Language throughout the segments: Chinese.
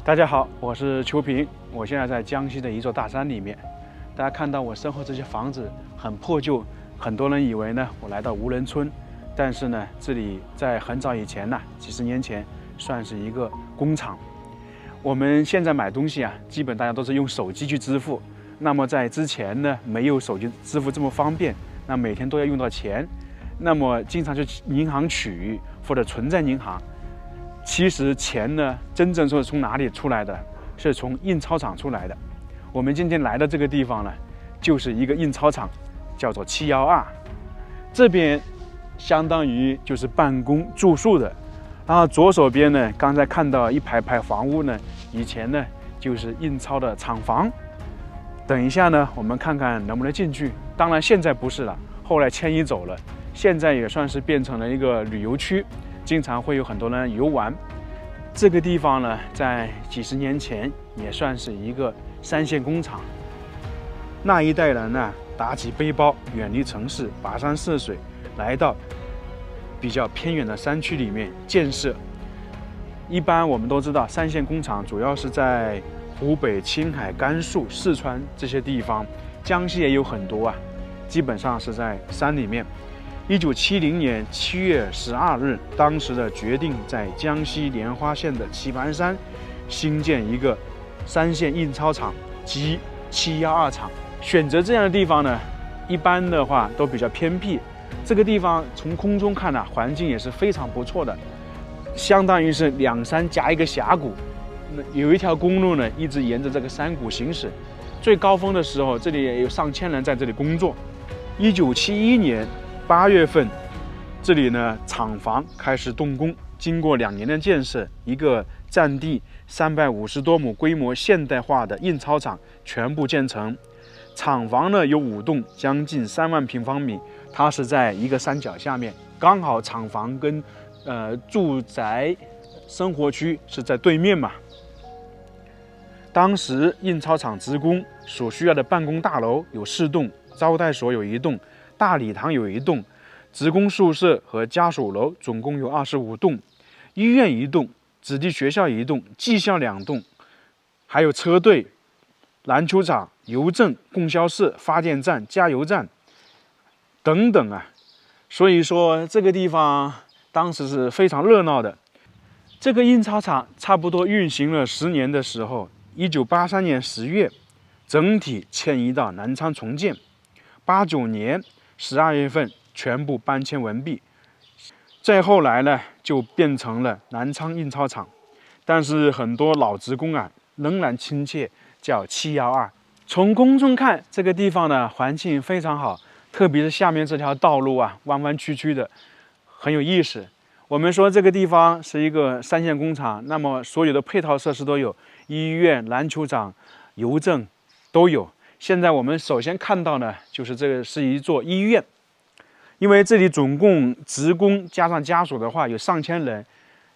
大家好，我是邱平，我现在在江西的一座大山里面。大家看到我身后这些房子很破旧，很多人以为呢我来到无人村，但是呢这里在很早以前呢，几十年前算是一个工厂。我们现在买东西啊，基本大家都是用手机去支付。那么在之前呢，没有手机支付这么方便，那每天都要用到钱，那么经常去银行取或者存在银行。其实钱呢，真正说从哪里出来的，是从印钞厂出来的。我们今天来的这个地方呢，就是一个印钞厂，叫做712。这边相当于就是办公住宿的。然后左手边呢，刚才看到一排排房屋呢，以前呢就是印钞的厂房。等一下呢，我们看看能不能进去。当然现在不是了，后来迁移走了，现在也算是变成了一个旅游区。经常会有很多人游玩。这个地方呢，在几十年前也算是一个三线工厂。那一代人呢，打起背包，远离城市，跋山涉水，来到比较偏远的山区里面建设。一般我们都知道，三线工厂主要是在湖北、青海、甘肃、四川这些地方，江西也有很多啊，基本上是在山里面。1970年7月12日，当时的决定在江西莲花县的棋盘山新建一个三线印钞厂及712厂。选择这样的地方呢，一般的话都比较偏僻。这个地方从空中看呢，环境也是非常不错的，相当于是两山夹一个峡谷。有一条公路呢，一直沿着这个山谷行驶。最高峰的时候，这里也有上千人在这里工作。1971年8月份，这里呢厂房开始动工，经过2年的建设，一个占地350多亩、规模现代化的印钞厂全部建成。厂房呢有5栋，将近3万平方米，它是在一个山脚下面，刚好厂房跟住宅生活区是在对面嘛。当时印钞厂职工所需要的办公大楼有4栋，招待所有1栋。大礼堂有1栋，职工宿舍和家属楼总共有25栋，医院1栋，子弟学校1栋，技校2栋，还有车队、篮球场、邮政、供销社、发电站、加油站等等啊。所以说这个地方当时是非常热闹的。这个印钞厂差不多运行了10年的时候，1983年10月，整体迁移到南昌重建。89年12月份全部搬迁完毕，再后来呢就变成了南昌印钞厂，但是很多老职工啊仍然亲切叫712。从空中看，这个地方呢环境非常好，特别是下面这条道路啊弯弯曲曲的，很有意思。我们说这个地方是一个三线工厂，那么所有的配套设施都有，医院、篮球场、邮政都有。现在我们首先看到呢，就是这个是一座医院，因为这里总共职工加上家属的话有上千人。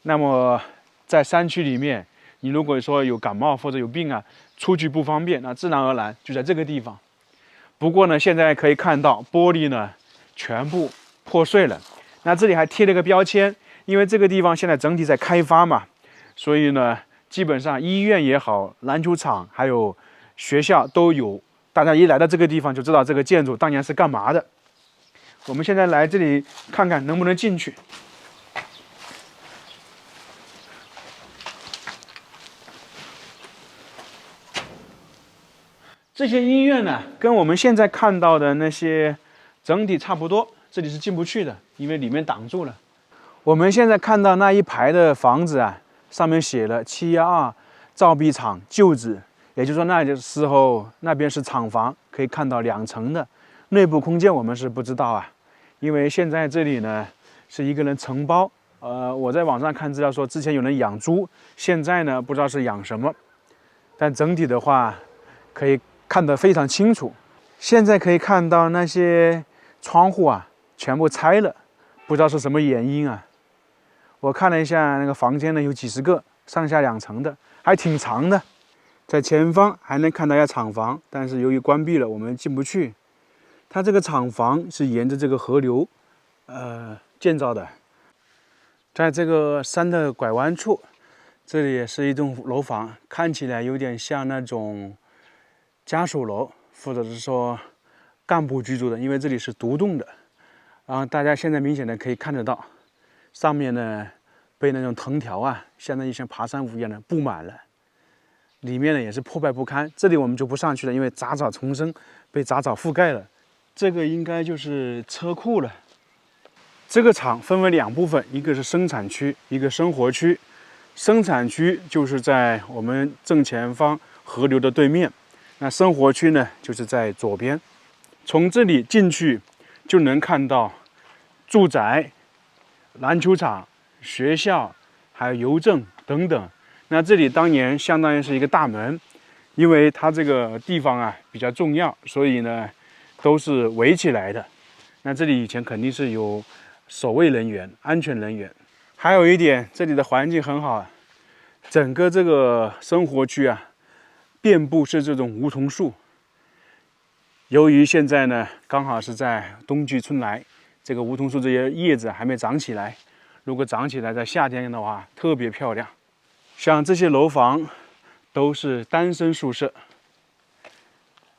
那么在山区里面，你如果说有感冒或者有病啊，出去不方便，那自然而然就在这个地方。不过呢，现在可以看到玻璃呢全部破碎了。那这里还贴了个标签，因为这个地方现在整体在开发嘛，所以呢，基本上医院也好，篮球场还有学校都有。大家一来到这个地方就知道这个建筑当年是干嘛的。我们现在来这里看看能不能进去。这些医院呢，跟我们现在看到的那些整体差不多，这里是进不去的，因为里面挡住了。我们现在看到那一排的房子啊，上面写了712造币厂旧址。也就是说，那时候那边是厂房，可以看到2层的内部空间，我们是不知道啊，因为现在这里呢是一个人承包。我在网上看资料说，之前有人养猪，现在呢不知道是养什么，但整体的话可以看得非常清楚。现在可以看到那些窗户啊全部拆了，不知道是什么原因啊。我看了一下那个房间呢，有几十个，上下2层的，还挺长的。在前方还能看到一下厂房，但是由于关闭了，我们进不去。它这个厂房是沿着这个河流，建造的。在这个山的拐弯处，这里也是一栋楼房，看起来有点像那种家属楼，或者是说干部居住的，因为这里是独栋的。然后大家现在明显的可以看得到，上面呢被那种藤条啊，像那一像爬山虎一样的布满了，里面呢也是破败不堪。这里我们就不上去了，因为杂草丛生，被杂草覆盖了。这个应该就是车库了。这个厂分为2部分，一个是生产区，一个生活区。生产区就是在我们正前方河流的对面，那生活区呢就是在左边。从这里进去就能看到住宅、篮球场、学校，还有邮政等等。那这里当年相当于是一个大门，因为它这个地方啊比较重要，所以呢都是围起来的。那这里以前肯定是有守卫人员、安全人员。还有一点，这里的环境很好，整个这个生活区啊，遍布是这种梧桐树。由于现在呢，刚好是在冬季春来，这个梧桐树这些叶子还没长起来。如果长起来，在夏天的话，特别漂亮。像这些楼房都是单身宿舍。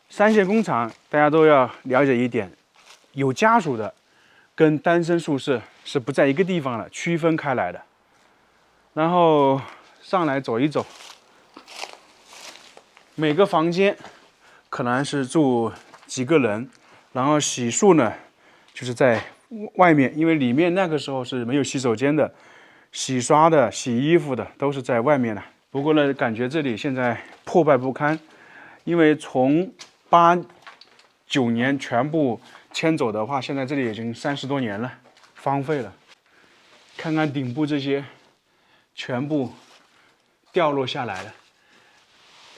三线工厂大家都要了解一点，有家属的跟单身宿舍是不在一个地方的，区分开来的。然后上来走一走，每个房间可能是住几个人，然后洗漱呢就是在外面，因为里面那个时候是没有洗手间的，洗刷的、洗衣服的都是在外面的。不过呢，感觉这里现在破败不堪，因为从89年全部迁走的话，现在这里已经30多年了，荒废了。看看顶部这些，全部掉落下来了。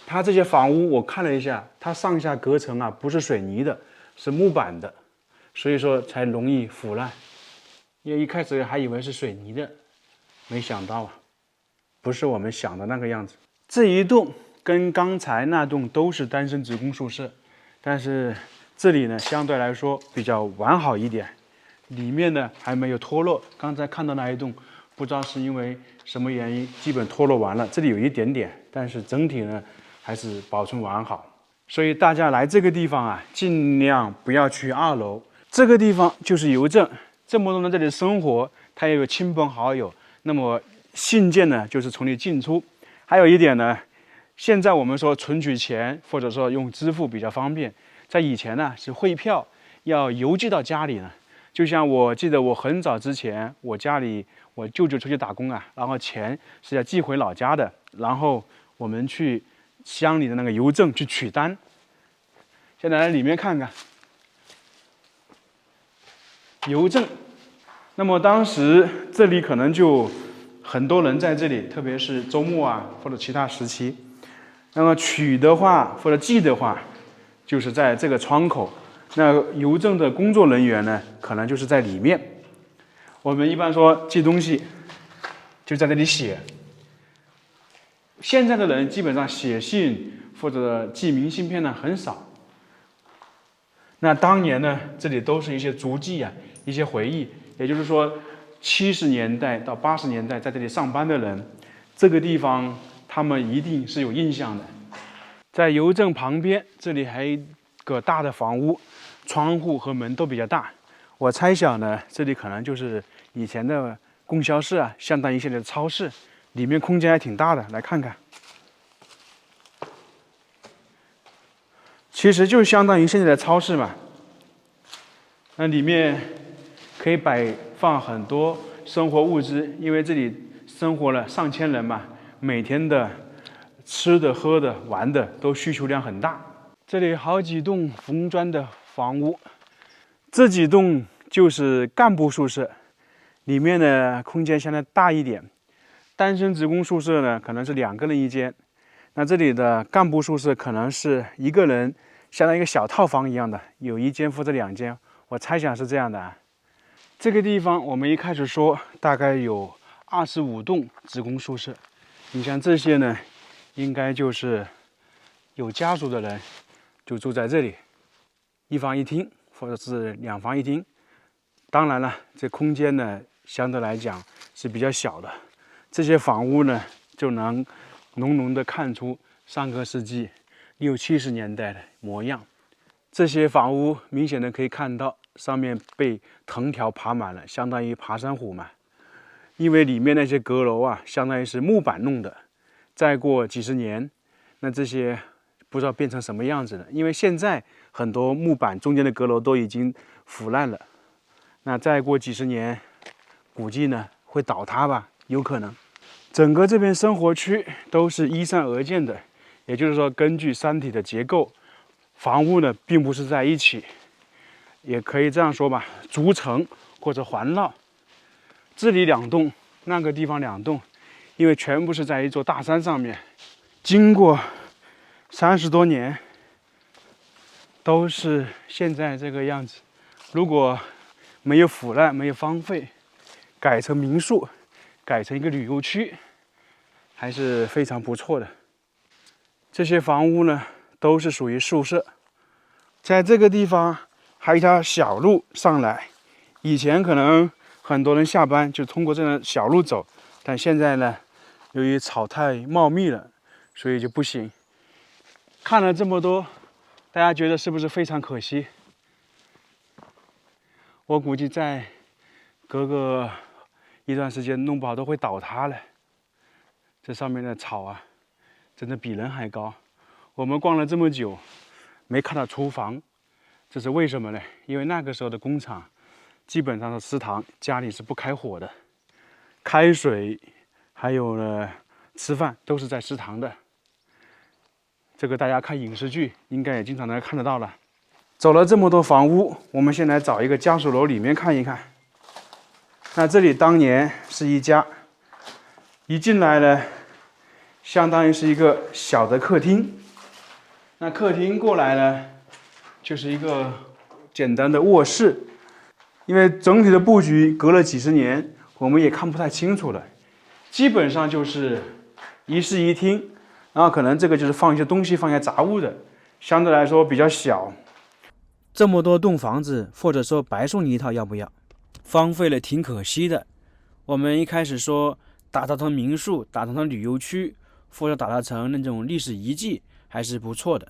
它这些房屋我看了一下，它上下隔层啊不是水泥的，是木板的，所以说才容易腐烂。因为一开始还以为是水泥的，没想到啊，不是我们想的那个样子。这一栋跟刚才那栋都是单身职工宿舍，但是这里呢相对来说比较完好一点，里面呢还没有脱落。刚才看到那一栋，不知道是因为什么原因，基本脱落完了。这里有一点点，但是整体呢还是保存完好。所以大家来这个地方啊，尽量不要去2楼。这个地方就是邮政，这么多人在这里生活，他也有亲朋好友，那么信件呢就是从你进出。还有一点呢，现在我们说存取钱或者说用支付比较方便，在以前呢是汇票要邮寄到家里呢。就像我记得我很早之前，我家里我舅舅出去打工啊，然后钱是要寄回老家的，然后我们去乡里的那个邮政去取单。现在来里面看看邮政。那么当时这里可能就很多人在这里，特别是周末啊或者其他时期。那么取的话或者寄的话，就是在这个窗口。那邮政的工作人员呢，可能就是在里面。我们一般说寄东西，就在这里写。现在的人基本上写信或者寄明信片呢很少。那当年呢，这里都是一些足迹啊，一些回忆。也就是说，70年代到80年代在这里上班的人，这个地方他们一定是有印象的。在邮政旁边，这里还有一个大的房屋，窗户和门都比较大。我猜想呢，这里可能就是以前的供销社啊，相当于现在的超市，里面空间还挺大的。来看看，其实就相当于现在的超市嘛。那里面可以摆放很多生活物资，因为这里生活了上千人嘛，每天的吃的、喝的、玩的都需求量很大。这里好几栋红砖的房屋，这几栋就是干部宿舍，里面的空间相对大一点。单身职工宿舍呢，可能是2个人一间。那这里的干部宿舍可能是1个人，相当于一个小套房一样的，有1间或者2间，我猜想是这样的啊。这个地方我们一开始说大概有25栋职工宿舍，你像这些呢，应该就是有家属的人就住在这里，1房1厅或者是2房1厅。当然了，这空间呢相对来讲是比较小的。这些房屋呢，就能浓浓的看出上个世纪60、70年代的模样。这些房屋明显的可以看到上面被藤条爬满了，相当于爬山虎嘛。因为里面那些阁楼啊，相当于是木板弄的，再过几十年，那这些不知道变成什么样子了。因为现在很多木板中间的阁楼都已经腐烂了，那再过几十年，估计呢会倒塌吧，有可能。整个这片生活区都是依山而建的，也就是说，根据山体的结构，房屋呢并不是在一起，也可以这样说吧，逐层或者环绕。这里2栋，那个地方2栋，因为全部是在一座大山上面，经过30多年，都是现在这个样子。如果没有腐烂，没有荒废，改成民宿，改成一个旅游区，还是非常不错的。这些房屋呢，都是属于宿舍。在这个地方还有一条小路上来，以前可能很多人下班就通过这条小路走，但现在呢，由于草太茂密了，所以就不行。看了这么多，大家觉得是不是非常可惜？我估计再隔个一段时间，弄不好都会倒塌了。这上面的草啊，真的比人还高。我们逛了这么久，没看到厨房，这是为什么呢？因为那个时候的工厂基本上是食堂，家里是不开火的，开水还有呢吃饭都是在食堂的。这个大家看影视剧应该也经常能看得到了。走了这么多房屋，我们先来找一个家属楼里面看一看。那这里当年是一家，一进来呢，相当于是一个小的客厅。那客厅过来呢，就是一个简单的卧室。因为整体的布局隔了几十年，我们也看不太清楚了。基本上就是一室一厅，然后可能这个就是放一些东西、放一些杂物的，相对来说比较小。这么多栋房子，或者说白送你一套，要不要？荒废了挺可惜的。我们一开始说打造成民宿，打造成旅游区，或者打造成那种历史遗迹，还是不错的。